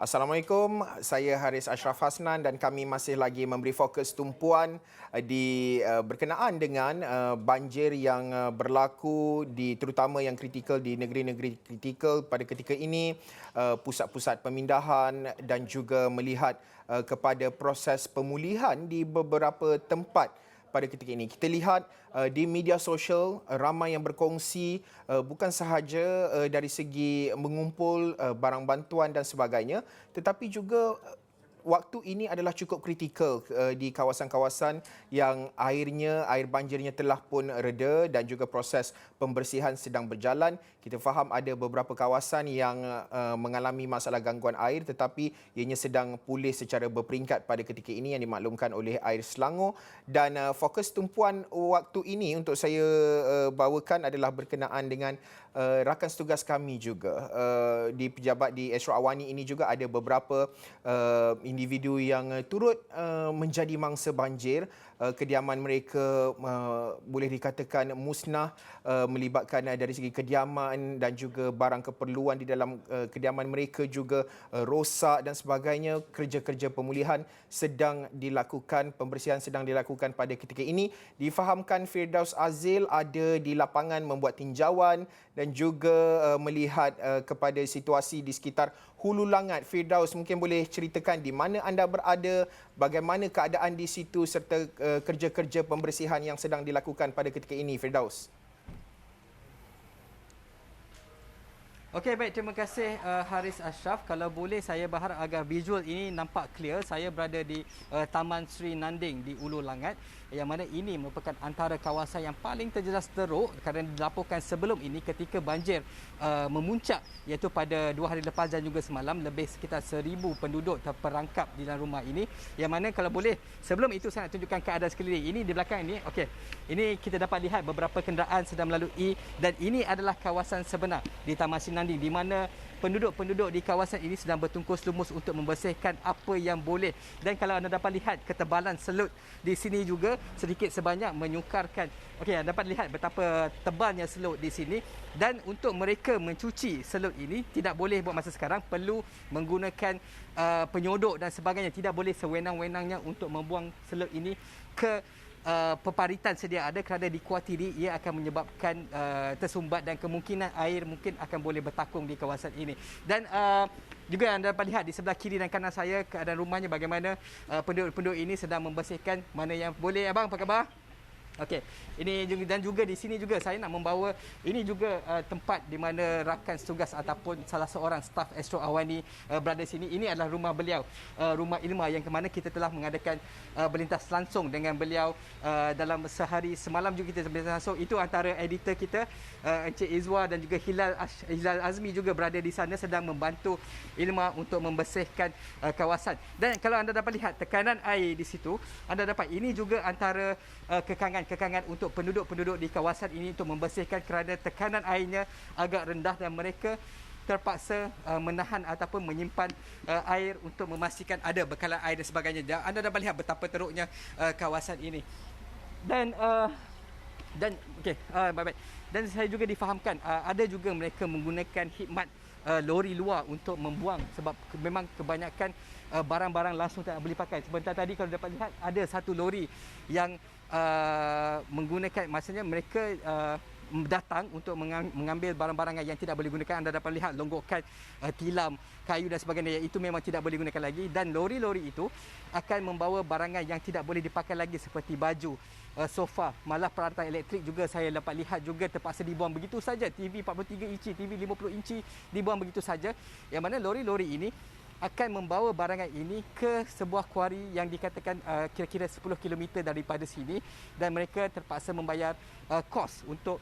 Assalamualaikum, saya Haris Ashraf Hasnan dan kami masih lagi memberi fokus tumpuan berkenaan dengan banjir yang berlaku terutama yang kritikal di negeri-negeri kritikal pada ketika ini, pusat-pusat pemindahan dan juga melihat kepada proses pemulihan di beberapa tempat pada ketika ini. Kita lihat di media sosial ramai yang berkongsi bukan sahaja dari segi mengumpul barang bantuan dan sebagainya, tetapi juga waktu ini adalah cukup kritikal di kawasan-kawasan yang air banjirnya telah pun reda dan juga proses pembersihan sedang berjalan. Kita faham ada beberapa kawasan yang mengalami masalah gangguan air tetapi ianya sedang pulih secara berperingkat pada ketika ini yang dimaklumkan oleh Air Selangor, dan fokus tumpuan waktu ini untuk saya bawakan adalah berkenaan dengan rakan setugas kami juga di pejabat di Astro Awani ini. Juga ada beberapa individu yang turut menjadi mangsa banjir. Kediaman mereka boleh dikatakan musnah, melibatkan dari segi kediaman dan juga barang keperluan di dalam kediaman mereka juga rosak dan sebagainya. Kerja-kerja pemulihan sedang dilakukan, pembersihan sedang dilakukan pada ketika ini. Difahamkan Firdaus Azil ada di lapangan membuat tinjauan dan juga melihat kepada situasi di sekitar Hulu Langat. Firdaus, mungkin boleh ceritakan di mana anda berada, bagaimana keadaan di situ serta kerja-kerja pembersihan yang sedang dilakukan pada ketika ini, Firdaus. Okey, baik, terima kasih Haris Ashraf. Kalau boleh saya berharap agar visual ini nampak clear. Saya berada di Taman Sri Nanding di Ulu Langat, yang mana ini merupakan antara kawasan yang paling terjejas teruk kerana dilaporkan sebelum ini ketika banjir memuncak, iaitu pada 2 hari lepas dan juga semalam, lebih sekitar 1,000 penduduk terperangkap di dalam rumah ini. Yang mana kalau boleh sebelum itu saya nak tunjukkan keadaan sekeliling. Ini di belakang ini, okey. Ini kita dapat lihat beberapa kenderaan sedang melalui, dan ini adalah kawasan sebenar di Taman Sri Nanding, di mana penduduk-penduduk di kawasan ini sedang bertungkus lumus untuk membersihkan apa yang boleh. Dan kalau anda dapat lihat ketebalan selut di sini juga sedikit sebanyak menyukarkan. Okey, anda dapat lihat betapa tebalnya selut di sini, dan untuk mereka mencuci selut ini tidak boleh buat masa sekarang, perlu menggunakan penyodok dan sebagainya. Tidak boleh sewenang-wenangnya untuk membuang selut ini ke peparitan sedia ada, kerana dikuatiri ia akan menyebabkan tersumbat dan kemungkinan air mungkin akan boleh bertakung di kawasan ini. Dan juga anda dapat lihat di sebelah kiri dan kanan saya keadaan rumahnya bagaimana penduduk-penduduk ini sedang membersihkan mana yang boleh. Abang, apa khabar? Okey, ini dan juga di sini juga saya nak membawa, ini juga tempat di mana rakan setugas ataupun salah seorang staf Astro Awani berada di sini. Ini adalah rumah beliau, rumah Ilma, yang ke mana kita telah mengadakan berlintas langsung dengan beliau dalam sehari semalam juga kita berlintas langsung. Itu antara editor kita Encik Izwa dan juga Hilal Azmi juga berada di sana sedang membantu Ilma untuk membersihkan kawasan. Dan kalau anda dapat lihat tekanan air di situ, anda dapat ini juga antara kekangan untuk penduduk-penduduk di kawasan ini untuk membersihkan kerana tekanan airnya agak rendah dan mereka terpaksa menahan ataupun menyimpan air untuk memastikan ada bekalan air dan sebagainya. Dan anda dapat lihat betapa teruknya kawasan ini. Dan okey, baik-baik. Dan saya juga difahamkan ada juga mereka menggunakan khidmat lori luar untuk membuang, sebab memang kebanyakan barang-barang langsung tak boleh pakai. Sebentar tadi kalau dapat lihat ada satu lori yang menggunakan, maksudnya mereka datang untuk mengambil barang-barang yang tidak boleh gunakan. Anda dapat lihat longgokan tilam, kayu dan sebagainya, itu memang tidak boleh gunakan lagi. Dan lori-lori itu akan membawa barangan yang tidak boleh dipakai lagi seperti baju, sofa, malah peralatan elektrik juga saya dapat lihat juga terpaksa dibuang begitu saja. TV 43 inci, TV 50 inci dibuang begitu saja. Yang mana lori-lori ini akan membawa barangan ini ke sebuah kuari yang dikatakan kira-kira 10 km daripada sini, dan mereka terpaksa membayar kos untuk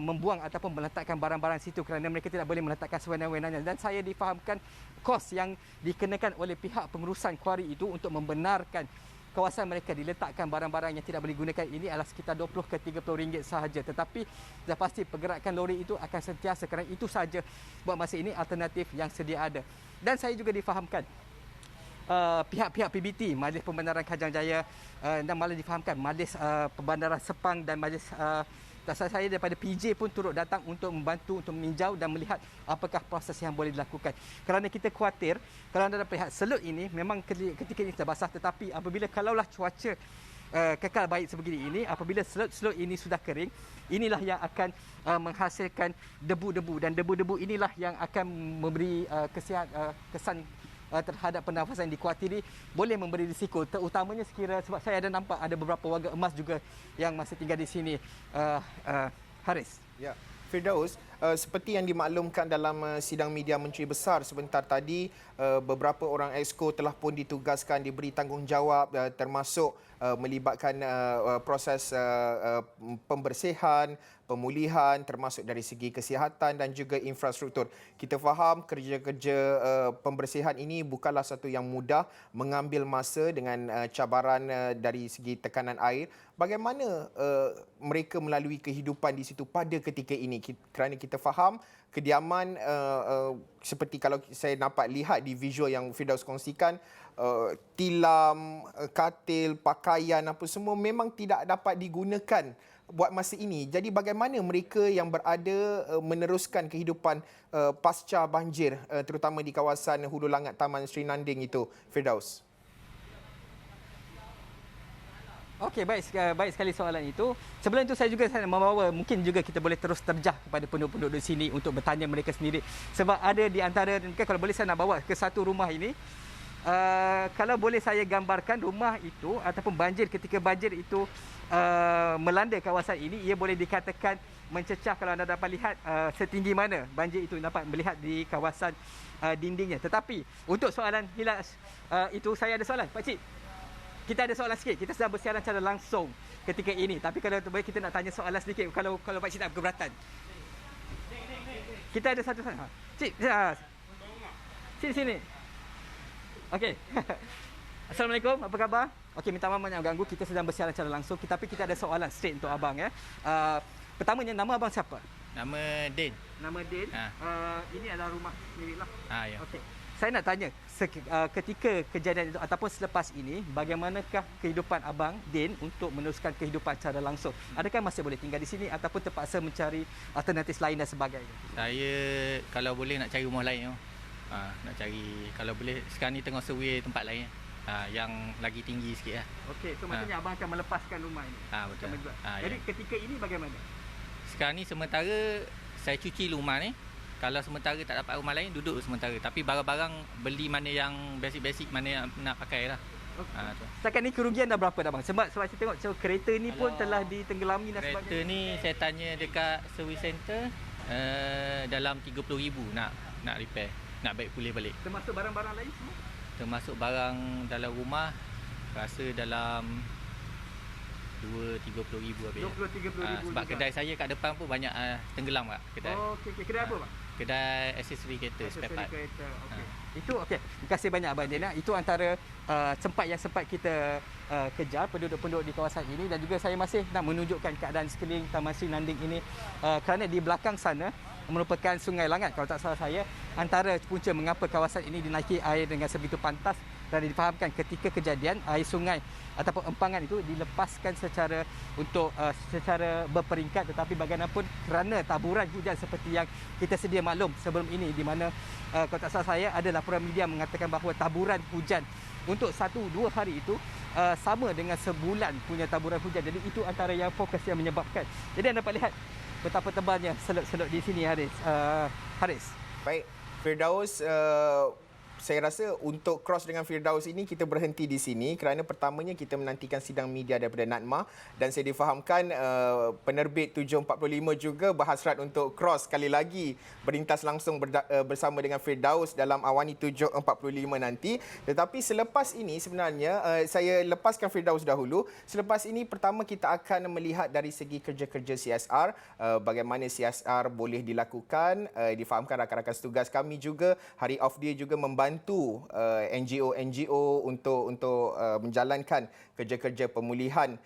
membuang ataupun meletakkan barang-barang situ kerana mereka tidak boleh meletakkan sewenang-wenangnya. Dan saya difahamkan kos yang dikenakan oleh pihak pengurusan kuari itu untuk membenarkan kawasan mereka diletakkan barang-barang yang tidak boleh gunakan ini adalah sekitar 20 ke 30 ringgit sahaja. Tetapi dah pasti pergerakan lori itu akan sentiasa, kerana itu sahaja buat masa ini alternatif yang sedia ada. Dan saya juga difahamkan pihak-pihak PBT, Majlis Pembandaran Kajang Jaya, dan malah difahamkan Majlis Pembandaran Sepang dan Majlis saya daripada PJ pun turut datang untuk membantu, untuk meninjau dan melihat apakah proses yang boleh dilakukan. Kerana kita khawatir kalau anda dapat lihat selut ini memang ketika ini terbasah, tetapi apabila kalaulah cuaca kekal baik sebegini ini, apabila selut ini sudah kering, inilah yang akan menghasilkan debu-debu, dan debu-debu inilah yang akan memberi kesan terhadap pernafasan yang dikhawatiri boleh memberi risiko, terutamanya sekira sebab saya ada nampak ada beberapa warga emas juga yang masih tinggal di sini. Haris. Ya, Firdaus, seperti yang dimaklumkan dalam sidang media Menteri Besar sebentar tadi, beberapa orang exco telah pun ditugaskan, diberi tanggungjawab termasuk melibatkan proses pembersihan, pemulihan termasuk dari segi kesihatan dan juga infrastruktur. Kita faham kerja-kerja pembersihan ini bukanlah satu yang mudah, mengambil masa dengan cabaran dari segi tekanan air. Bagaimana mereka melalui kehidupan di situ pada ketika ini? Kerana kita faham kediaman seperti kalau saya dapat lihat di visual yang Firdaus kongsikan, tilam, katil, pakaian apa semua memang tidak dapat digunakan buat masa ini. Jadi bagaimana mereka yang berada meneruskan kehidupan pasca banjir terutama di kawasan Hulu Langat Taman Sri Nanding itu, Firdaus? Okey, baik sekali soalan itu. Sebelum itu saya membawa, mungkin juga kita boleh terus terjah kepada penduduk-penduduk sini untuk bertanya mereka sendiri. Sebab ada di antara, kalau boleh saya nak bawa ke satu rumah ini. Kalau boleh saya gambarkan rumah itu ataupun ketika banjir itu melanda kawasan ini, ia boleh dikatakan mencecah. Kalau anda dapat lihat setinggi mana banjir itu, dapat melihat di kawasan dindingnya. Tetapi untuk soalan Hilas itu, saya ada soalan, Pak Cik. Kita ada soalan sikit. Kita sedang bersiaran secara langsung ketika ini. Tapi kalau terbaik kita nak tanya soalan sedikit, kalau Pak Cik tak keberatan. Kita ada satu soalan. Cik, sini. Okey. Assalamualaikum, apa khabar? Okey, minta maaf banyak ganggu. Kita sedang bersiaran secara langsung, tapi kita ada soalan straight untuk abang ya. Pertamanya, nama abang siapa? Nama Din. Nama Din. Ini adalah rumah sendirilah. Ya. Okey. Saya nak tanya, ketika kejadian itu ataupun selepas ini, bagaimanakah kehidupan abang Din untuk meneruskan kehidupan secara langsung? Adakah masih boleh tinggal di sini ataupun terpaksa mencari alternatif lain dan sebagainya? Saya kalau boleh nak cari rumah lain. Nak cari, kalau boleh sekarang ni tengah survey tempat lain yang lagi tinggi sikit lah. Okey, so maksudnya abang akan melepaskan rumah ini. Betul. Jadi ketika ini bagaimana? Sekarang ni sementara saya cuci rumah ni. Kalau sementara tak dapat rumah lain, duduk sementara. Tapi barang-barang beli mana yang basic-basic, mana yang nak pakai lah. Okay. Setakat ni kerugian dah berapa dah bang? Sebab saya tengok kereta ni pun telah ditenggelami dan sebagainya. Kereta ni saya tanya dekat service center, dalam 30,000 nak repair, nak baik pulih balik. Termasuk barang-barang lain semua? Termasuk barang dalam rumah, rasa dalam 20-30,000 habis. 20-30,000 sebab juga. Kedai saya kat depan pun banyak tenggelam kat kedai. Okey. Kedai apa bang? Kedai aksesori kereta, spare part. Okey. Itu okey. Terima kasih banyak abang Din. Itu antara yang sempat kita kejar penduduk-penduduk di kawasan ini, dan juga saya masih nak menunjukkan keadaan sekeliling Taman Sri Nanding ini kerana di belakang sana merupakan Sungai Langat kalau tak salah saya. Antara punca mengapa kawasan ini dinaiki air dengan sebegitu pantas, dan difahamkan ketika kejadian air sungai ataupun empangan itu dilepaskan secara berperingkat, tetapi bagaimanapun kerana taburan hujan seperti yang kita sedia maklum sebelum ini, di mana kalau tak salah saya ada laporan media mengatakan bahawa taburan hujan untuk 1-2 hari itu sama dengan sebulan punya taburan hujan. Jadi itu antara yang fokus yang menyebabkan. Jadi anda dapat lihat betapa tebalnya selut-selut di sini, Haris. Baik, Firdaus, saya rasa untuk cross dengan Firdaus ini kita berhenti di sini kerana pertamanya kita menantikan sidang media daripada NADMA, dan saya difahamkan penerbit 745 juga berhasrat untuk cross sekali lagi berintas langsung bersama dengan Firdaus dalam Awani 745 nanti. Tetapi selepas ini sebenarnya saya lepaskan Firdaus dahulu. Selepas ini pertama kita akan melihat dari segi kerja-kerja CSR, bagaimana CSR boleh dilakukan. Difahamkan rakan-rakan setugas kami juga hari off dia juga membantu NGO untuk menjalankan kerja-kerja pemulihan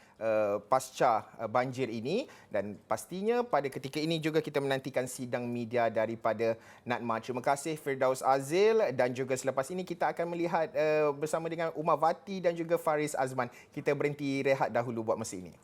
pasca banjir ini, dan pastinya pada ketika ini juga kita menantikan sidang media daripada NADMA. Terima kasih Firdaus Azil, dan juga selepas ini kita akan melihat bersama dengan Umar Vati dan juga Faris Azman. Kita berhenti rehat dahulu buat masa ini.